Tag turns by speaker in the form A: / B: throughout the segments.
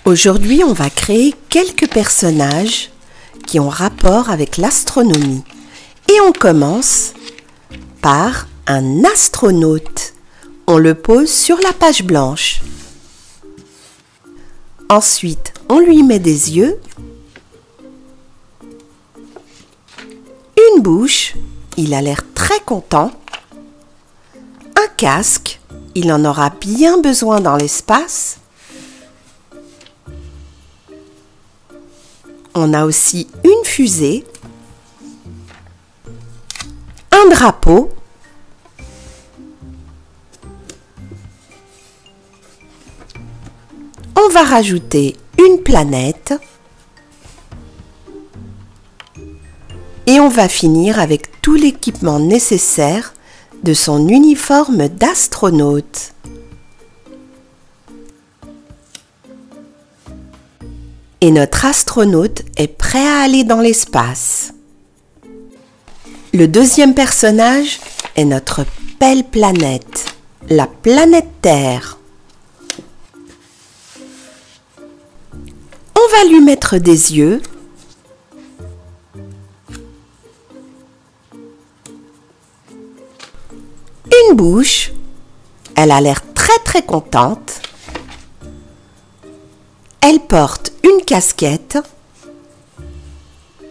A: Aujourd'hui, on va créer quelques personnages qui ont rapport avec l'astronomie. Et on commence par un astronaute. On le pose sur la page blanche. Ensuite, on lui met des yeux, une bouche, il a l'air très content, un casque, il en aura bien besoin dans l'espace. On a aussi une fusée, un drapeau, on va rajouter une planète et on va finir avec tout l'équipement nécessaire de son uniforme d'astronaute. Et notre astronaute est prêt à aller dans l'espace. Le deuxième personnage est notre belle planète, la planète Terre. On va lui mettre des yeux, une bouche, elle a l'air très contente. Elle porte une casquette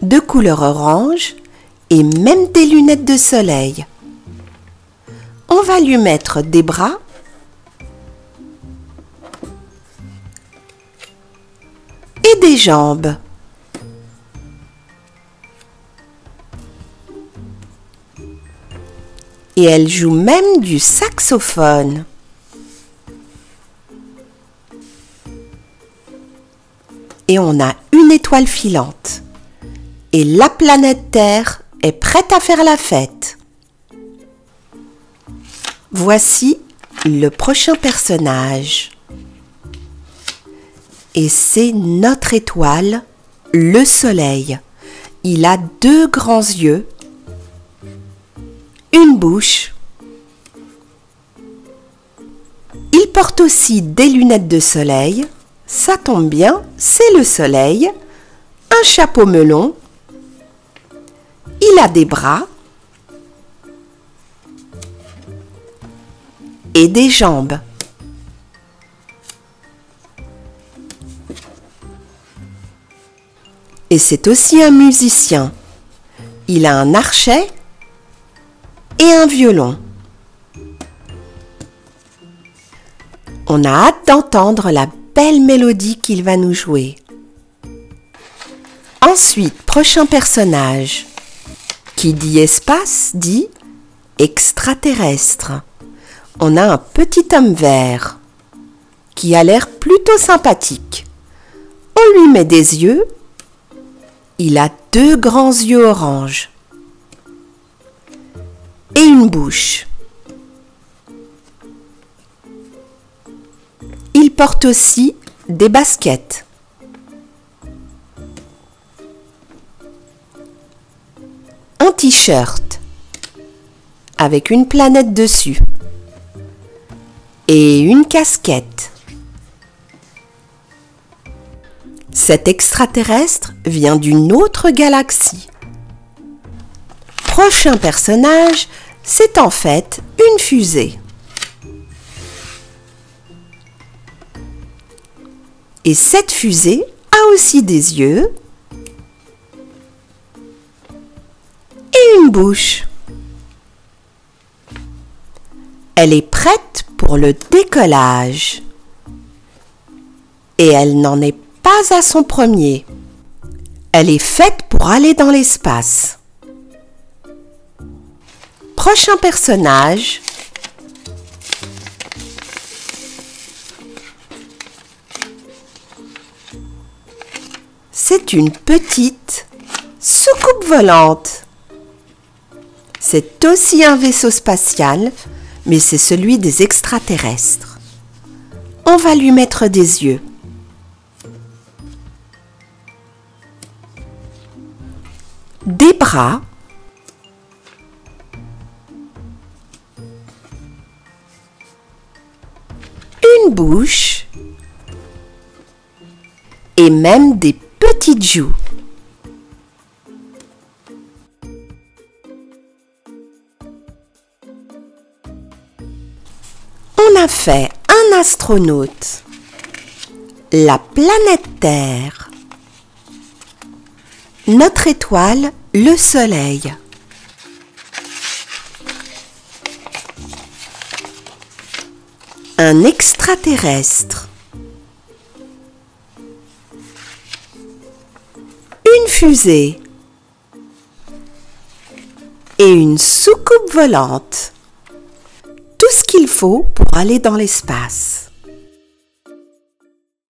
A: de couleur orange et même des lunettes de soleil. On va lui mettre des bras et des jambes. Et elle joue même du saxophone. Et on a une étoile filante. Et la planète Terre est prête à faire la fête. Voici le prochain personnage. Et c'est notre étoile, le Soleil. Il a deux grands yeux, une bouche. Il porte aussi des lunettes de soleil. Ça tombe bien, c'est le soleil. Un chapeau melon. Il a des bras et des jambes. Et c'est aussi un musicien. Il a un archet et un violon. On a hâte d'entendre la belle mélodie qu'il va nous jouer. Ensuite, prochain personnage. Qui dit espace dit extraterrestre. On a un petit homme vert qui a l'air plutôt sympathique. On lui met des yeux. Il a deux grands yeux orange et une bouche. Il porte aussi des baskets. Un t-shirt avec une planète dessus et une casquette. Cet extraterrestre vient d'une autre galaxie. Prochain personnage, c'est en fait une fusée. Et cette fusée a aussi des yeux et une bouche. Elle est prête pour le décollage. Et elle n'en est pas à son premier. Elle est faite pour aller dans l'espace. Prochain personnage. C'est une petite soucoupe volante. C'est aussi un vaisseau spatial, mais c'est celui des extraterrestres. On va lui mettre des yeux. Des bras. Une bouche et même des petites joues. On a fait un astronaute, la planète Terre, notre étoile, le Soleil, un extraterrestre, une fusée et une soucoupe volante. Tout ce qu'il faut pour aller dans l'espace.